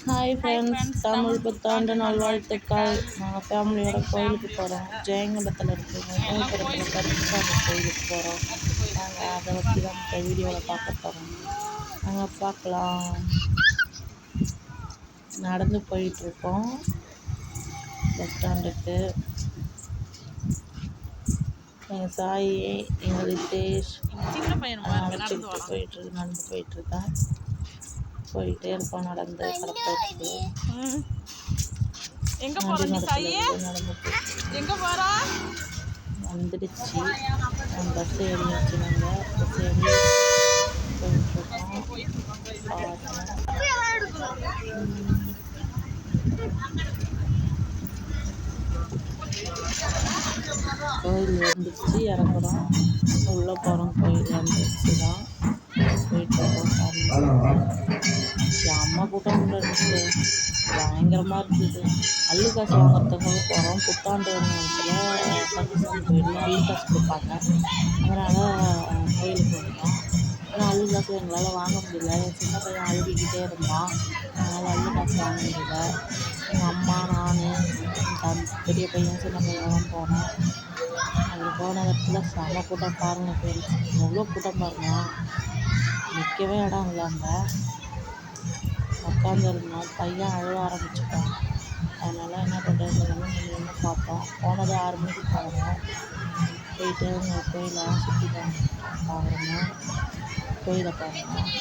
Hi hi friends, friends, Tamil Tamil புத்தாண்டு புத்தாண்டு நல்வாழ்த்துக்கள். நல்வாழ்த்துக்கள். நாங்கள் ஃபேமிலியோட எங்கள் கோயிலுக்கு போகிறோம். ஃபேமிலியோட ஜெயங்கொண்டத்தில் இருக்கிற எல்லாம் முனியபுரத்தில் கோயிலுக்கு கருப்புசாமி கோயிலுக்கு போகிறோம். கருத்து நாங்கள் கோயிலுக்கு அதை பற்றி தான் இந்த வீடியோவில் பார்க்க போகிறோம். நாங்கள் பார்க்கலாம். நடந்து போயிட்டுருக்கோம் பஸ் ஸ்டாண்டுக்கு. எங்கள் சாயி, எங்கள் ரித்தேஷ் சின்ன பையன் பாருங்க நடந்து நடந்து வரான். போயிட்டுருக்கேன். போயிட்டே இருக்கோம் நடந்து கடப்பதுக்கு. எங்க போற நீ சாயி? நடந்து எங்க போறா? வந்துடுச்சு. பஸ் ஏறியாச்சு. நாங்கள் பஸ் ஏறி கோயில் வந்துடுச்சு. இறங்குறோம், உள்ளே போகிறோம். கோயில் வந்துடுச்சு தான் போயிட்டுருக்கோம். செம்ம கூட்டம் இருந்துச்சு, பயங்கரமாக இருந்தது. அள்ளு காசு வாங்குறதுக்காக போகிறோம். புத்தாண்டு நேரத்தில் கருப்புசாமி கோயிலில் அள்ளு காசு கொடுப்பாங்க. அதனால் கோயிலுக்கு வந்தோம். ஆனால் அள்ளு காசு எங்களால் வாங்க முடியல. என் சின்ன பையன் அழுகிக்கிட்டே இருந்தான். அதனால் அள்ளு காசு வாங்க முடியல. எங்கள் அம்மா, நான், என் பெரிய பையன், சின்ன பையன்லாம் போனோம். அதில் போன இடத்துல செம கூட்டம் பாருங்கள் ஃப்ரெண்ட்ஸ். எவ்வளோ கூட்டம் பாருங்கள். நிற்கவே இடம் இல்லை. அங்கே உட்காந்துருந்தோம். பையன் அழுவ ஆரம்பிச்சுட்டான். அதனால் என்ன பண்ணுறதுன்னு நின்று பார்த்தோம். போனது 6 மணிக்கு போனோம். போயிட்டு அங்கே கோயிலெலாம் சுற்றி பார்க்கணும். கோயிலை பார்க்கணும்.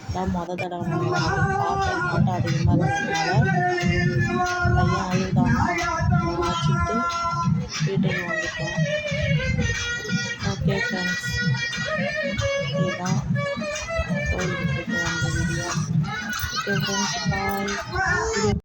இதான் தடவை பார்த்தோம். கூட்டம் அதிகமாக இருந்ததுனால பையன் அழுதான். வச்சுட்டு வீட்டுக்கு வந்துட்டோம். ஓகே ஃப்ரெண்ட்ஸ், இதுதான் கோயிலுக்கு போய்ட்டு வந்த வீடியோ. ஓகே ஃப்ரெண்ட்ஸ், பாய்.